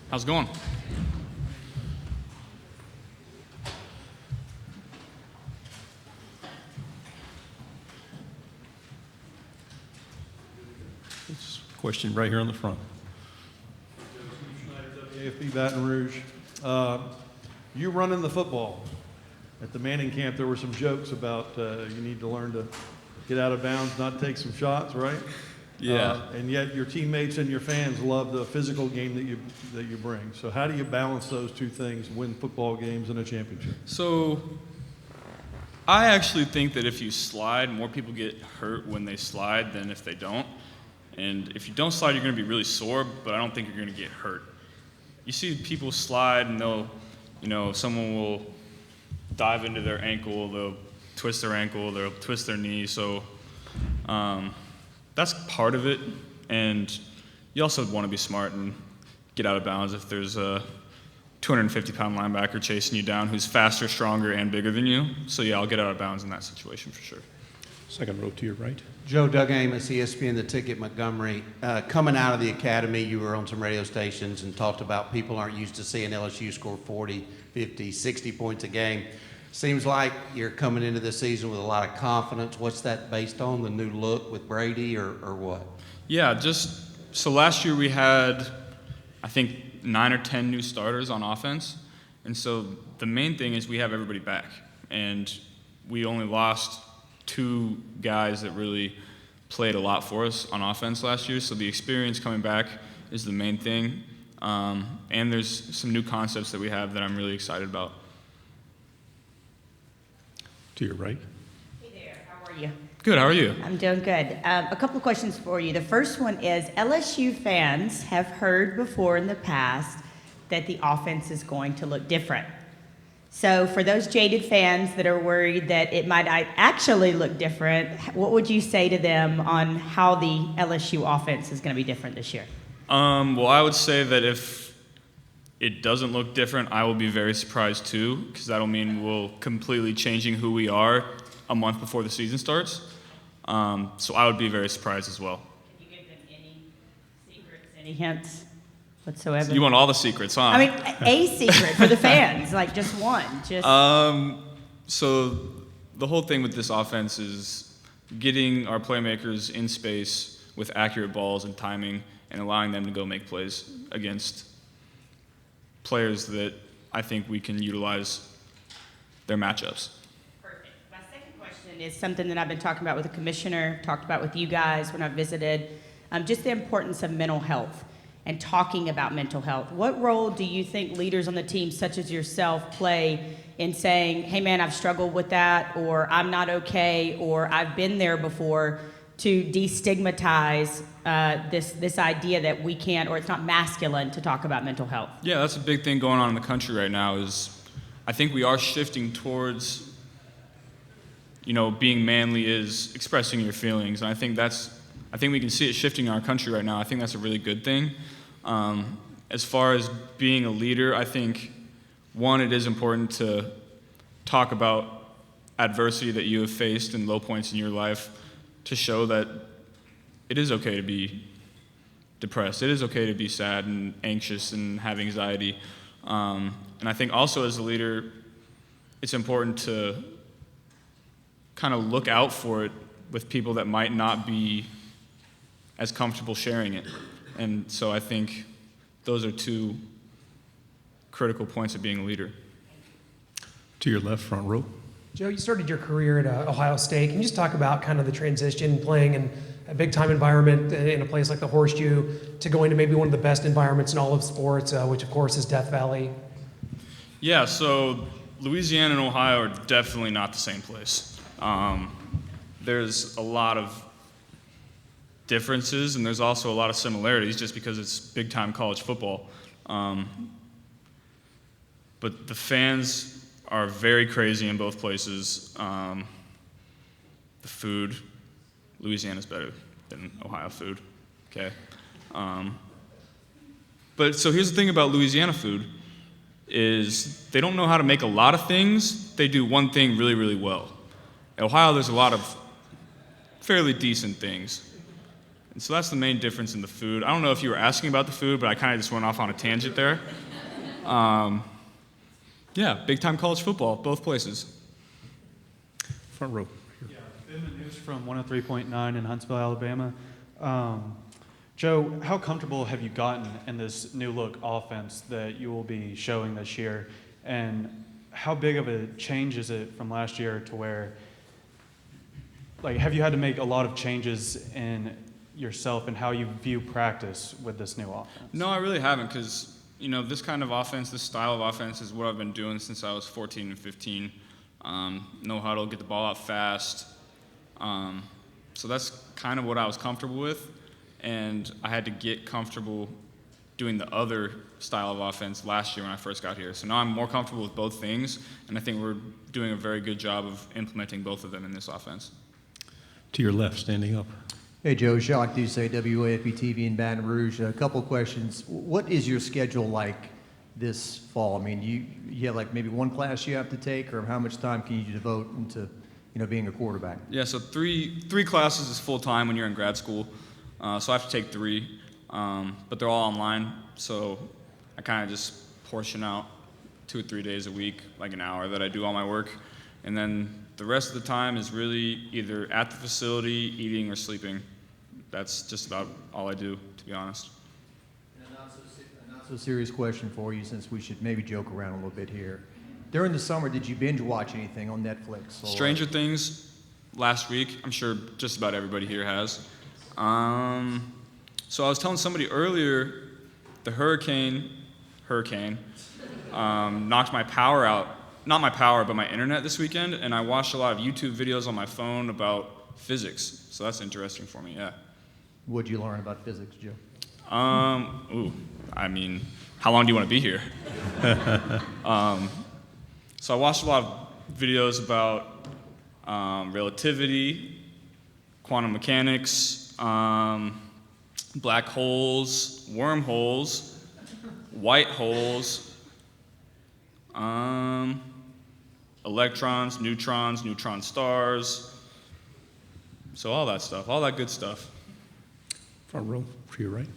How's it going? Question right here on the front. AFB Baton Rouge. You running the football. At the Manning camp, there were some jokes about you need to learn to get out of bounds, not take some shots, right? Yeah. And yet your teammates and your fans love the physical game that you bring. So how do you balance those two things, win football games and a championship? So I actually think that if you slide, more people get hurt when they slide than if they don't. And if you don't slide, you're going to be really sore, but I don't think you're going to get hurt. You see people slide and someone will dive into their ankle, they'll twist their ankle, they'll twist their knee. So that's part of it. And you also want to be smart and get out of bounds if there's a 250-pound linebacker chasing you down who's faster, stronger, and bigger than you. So yeah, I'll get out of bounds in that situation for sure. Second row to your right. Joe, Doug Amos, ESPN The Ticket, Montgomery. Coming out of the academy, you were on some radio stations and talked about people aren't used to seeing LSU score 40, 50, 60 points a game. Seems like you're coming into the season with a lot of confidence. What's that based on, the new look with Brady or what? Yeah, so last year we had, I think, 9 or 10 new starters on offense. And so the main thing is we have everybody back. And we only lost 2 guys that really played a lot for us on offense last year. So the experience coming back is the main thing. And there's some new concepts that we have that I'm really excited about. To your right. Hey there, how are you? Good, how are you? I'm doing good. A couple of questions for you. The first one is, LSU fans have heard before in the past that the offense is going to look different. So for those jaded fans that are worried that it might actually look different, what would you say to them on how the LSU offense is going to be different this year? Well, I would say that if it doesn't look different, I will be very surprised too, because that'll mean we'll completely changing who we are a month before the season starts. So I would be very surprised as well. Can you give them any secrets, any hints whatsoever? You want all the secrets, huh? I mean, a secret for the fans, like just one. So the whole thing with this offense is getting our playmakers in space with accurate balls and timing and allowing them to go make plays against players that I think we can utilize their matchups. Perfect. My second question is something that I've been talking about with the commissioner, talked about with you guys when I visited, just the importance of mental health and talking about mental health. What role do you think leaders on the team, such as yourself, play in saying, hey man, I've struggled with that, or I'm not okay, or I've been there before, to destigmatize this idea that we can't, or it's not masculine to talk about mental health? Yeah, that's a big thing going on in the country right now. Is I think we are shifting towards, being manly is expressing your feelings, and I think we can see it shifting in our country right now. I think that's a really good thing. As far as being a leader, I think, one, it is important to talk about adversity that you have faced and low points in your life to show that it is okay to be depressed. It is okay to be sad and anxious and have anxiety. And I think also as a leader, it's important to kind of look out for it with people that might not be as comfortable sharing it. And so I think those are 2 critical points of being a leader. To your left, front row. Joe, you started your career at Ohio State. Can you just talk about kind of the transition playing in a big-time environment in a place like the Horseshoe to going to maybe one of the best environments in all of sports, which of course is Death Valley? Yeah, so Louisiana and Ohio are definitely not the same place. There's a lot of differences, and there's also a lot of similarities just because it's big-time college football. But the fans are very crazy in both places. The food, Louisiana's better than Ohio food, okay? But so here's the thing about Louisiana food is they don't know how to make a lot of things. They do one thing really, really well. In Ohio, there's a lot of fairly decent things. And so that's the main difference in the food. I don't know if you were asking about the food, but I kind of just went off on a tangent there. Yeah, big-time college football, both places. Front row. Yeah, Ben Manouche from 103.9 in Huntsville, Alabama. Joe, how comfortable have you gotten in this new look offense that you will be showing this year? And how big of a change is it from last year to where, like, have you had to make a lot of changes in yourself and how you view practice with this new offense? No, I really haven't, because this kind of offense, this style of offense is what I've been doing since I was 14 and 15. No huddle, get the ball out fast. So that's kind of what I was comfortable with, and I had to get comfortable doing the other style of offense last year when I first got here. So now I'm more comfortable with both things, and I think we're doing a very good job of implementing both of them in this offense. To your left, standing up. Hey, Joe. Jacques Doucet, WAFB-TV in Baton Rouge. A couple of questions. What is your schedule like this fall? I mean, you have like maybe one class you have to take, or how much time can you devote into, being a quarterback? Yeah, so three classes is full-time when you're in grad school. So I have to take 3, but they're all online. So I kind of just portion out 2 or 3 days a week, like an hour that I do all my work. And then the rest of the time is really either at the facility, eating, or sleeping. That's just about all I do, to be honest. And a not so serious question for you, since we should maybe joke around a little bit here. During the summer, did you binge watch anything on Netflix? Or... Stranger Things last week. I'm sure just about everybody here has. So I was telling somebody earlier, the hurricane knocked my power out. Not my power, but my internet this weekend, and I watched a lot of YouTube videos on my phone about physics. So that's interesting for me, yeah. What'd you learn about physics, Joe? I mean, how long do you want to be here? So I watched a lot of videos about relativity, quantum mechanics, black holes, wormholes, white holes, electrons, neutrons, neutron stars. So all that stuff, all that good stuff. Front row, to your right.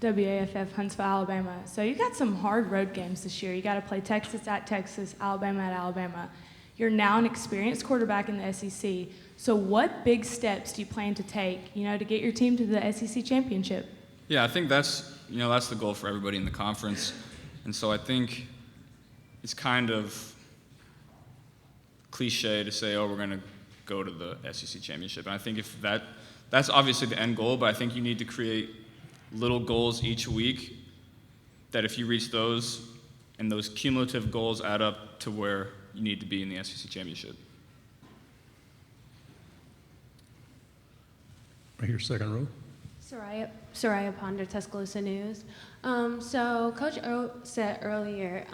WAFF Huntsville, Alabama. So you got some hard road games this year. You got to play Texas at Texas, Alabama at Alabama. You're now an experienced quarterback in the SEC. So what big steps do you plan to take, to get your team to the SEC championship? Yeah, I think that's the goal for everybody in the conference. And so I think it's kind of cliche to say, we're going to go to the SEC championship. And I think if that's obviously the end goal, but I think you need to create little goals each week that if you reach those and those cumulative goals add up to where you need to be in the SEC championship. Right here, second row. Soraya Ponder, Tuscaloosa News. So Coach O said earlier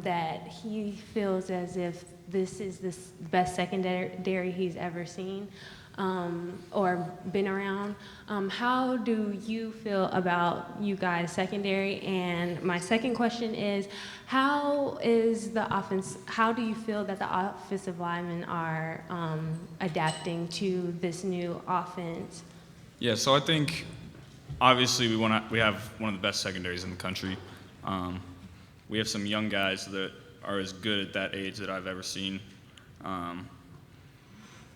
that he feels as if this is the best secondary he's ever seen or been around. How do you feel about you guys' secondary? And my second question is, how do you feel that the offensive linemen are adapting to this new offense? Yeah, so I think obviously we have one of the best secondaries in the country. We have some young guys that are as good at that age that I've ever seen.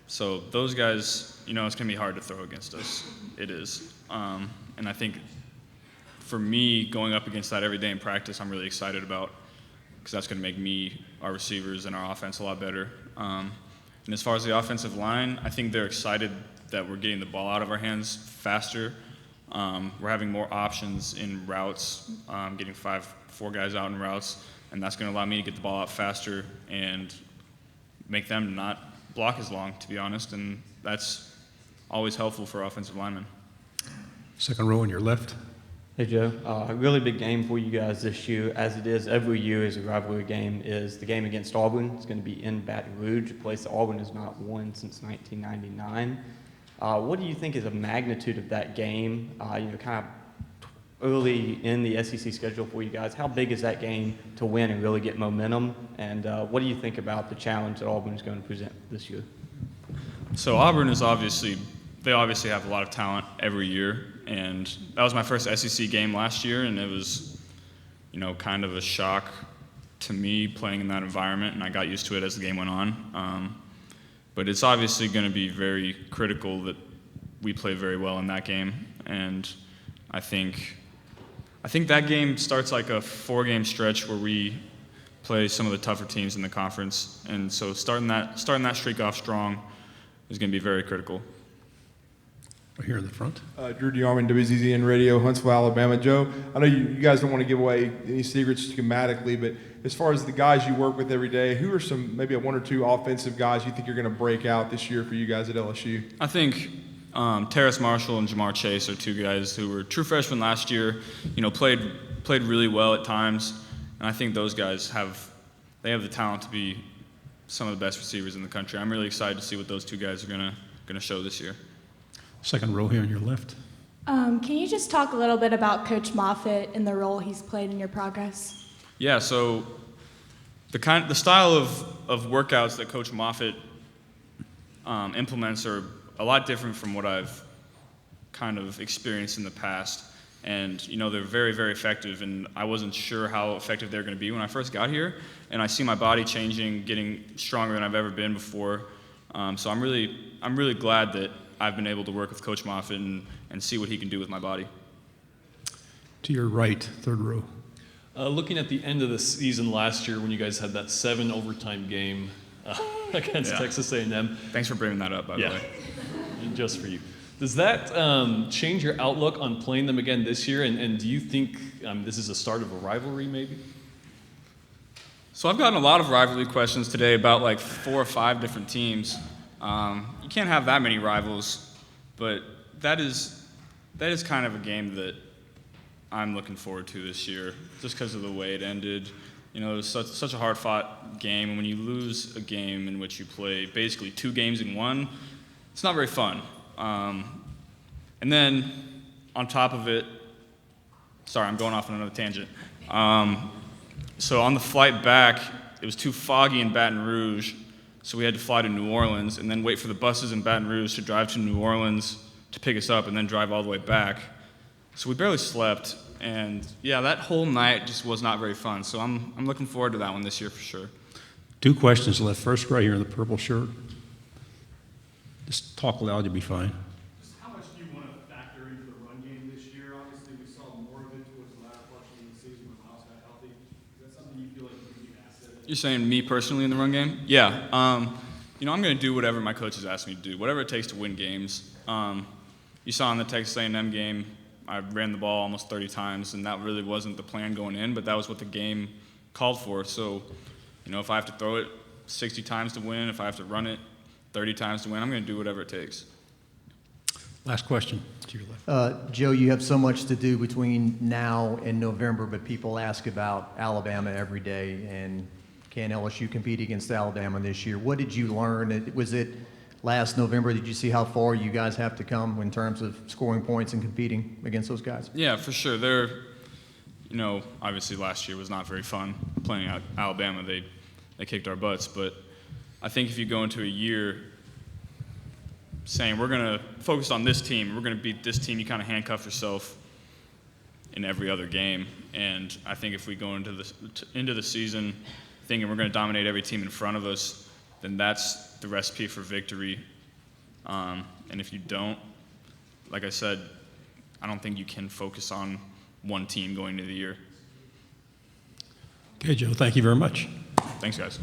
So those guys, it's going to be hard to throw against us. It is. And I think for me, going up against that every day in practice, I'm really excited about, because that's going to make me, our receivers, and our offense a lot better. And as far as the offensive line, I think they're excited that we're getting the ball out of our hands faster. We're having more options in routes, getting 4 guys out in routes, and that's going to allow me to get the ball out faster and make them not block as long, to be honest, and that's always helpful for offensive linemen. Second row on your left. Hey, Joe. A really big game for you guys this year, as it is every year as a rivalry game, is the game against Auburn. It's going to be in Baton Rouge, a place that Auburn has not won since 1999. What do you think is the magnitude of that game, kind of early in the SEC schedule for you guys? How big is that game to win and really get momentum? And what do you think about the challenge that Auburn is going to present this year? So Auburn is obviously they obviously have a lot of talent every year, and that was my first SEC game last year, and it was, kind of a shock to me playing in that environment, and I got used to it as the game went on. But it's obviously going to be very critical that we play very well in that game, and I think that game starts like a 4-game stretch where we play some of the tougher teams in the conference, and so starting that streak off strong is going to be very critical. Here in the front. Drew DeArmond, WZZN Radio, Huntsville, Alabama. Joe, I know you guys don't want to give away any secrets schematically, but as far as the guys you work with every day, who are some maybe one or two offensive guys you think you're going to break out this year for you guys at LSU? I think Terrace Marshall and Jamar Chase are two guys who were true freshmen last year. Played really well at times, and I think those guys have the talent to be some of the best receivers in the country. I'm really excited to see what those two guys are gonna show this year. Second row here on your left. Can you just talk a little bit about Coach Moffitt and the role he's played in your progress? Yeah, so the style of workouts that Coach Moffitt implements are a lot different from what I've kind of experienced in the past. And, they're very, very effective, and I wasn't sure how effective they're going to be when I first got here. And I see my body changing, getting stronger than I've ever been before. So I'm really glad that I've been able to work with Coach Moffitt and see what he can do with my body. To your right, third row. Looking at the end of the season last year when you guys had that 7 overtime game against Texas A&M. Thanks for bringing that up, by the way. Just for you. Does that change your outlook on playing them again this year? And do you think this is a start of a rivalry maybe? So I've gotten a lot of rivalry questions today about like 4 or 5 different teams. You can't have that many rivals, but that is kind of a game that I'm looking forward to this year, just because of the way it ended. It was such a hard-fought game, and when you lose a game in which you play basically 2 games in one, it's not very fun. And then on top of it, sorry, I'm going off on another tangent. So on the flight back, it was too foggy in Baton Rouge, so we had to fly to New Orleans and then wait for the buses in Baton Rouge to drive to New Orleans to pick us up and then drive all the way back. So we barely slept, and that whole night just was not very fun. So I'm looking forward to that one this year for sure. 2 questions left. First, right here in the purple shirt. Just talk loud, you'll be fine. Just how much do you want to factor into the run game this year? Obviously, we saw more of it towards the latter portion of the season when Miles got healthy. Is that something you feel like you can be an asset? You're saying me personally in the run game? Yeah. I'm going to do whatever my coaches ask me to do, whatever it takes to win games. You saw in the Texas A&M game, I ran the ball almost 30 times, and that really wasn't the plan going in, but that was what the game called for. So, if I have to throw it 60 times to win, if I have to run it 30 times to win, I'm going to do whatever it takes. Last question to your left. Joe, you have so much to do between now and November, but people ask about Alabama every day, and can LSU compete against Alabama this year? What did you learn? Was it last November? Did you see how far you guys have to come in terms of scoring points and competing against those guys? Yeah, for sure. They're, obviously last year was not very fun playing at Alabama. They kicked our butts, but I think if you go into a year saying we're going to focus on this team, we're going to beat this team, you kind of handcuff yourself in every other game. And I think if we go into the season thinking we're going to dominate every team in front of us, then that's the recipe for victory. And if you don't, like I said, I don't think you can focus on one team going into the year. Okay, Joe, thank you very much. Thanks, guys.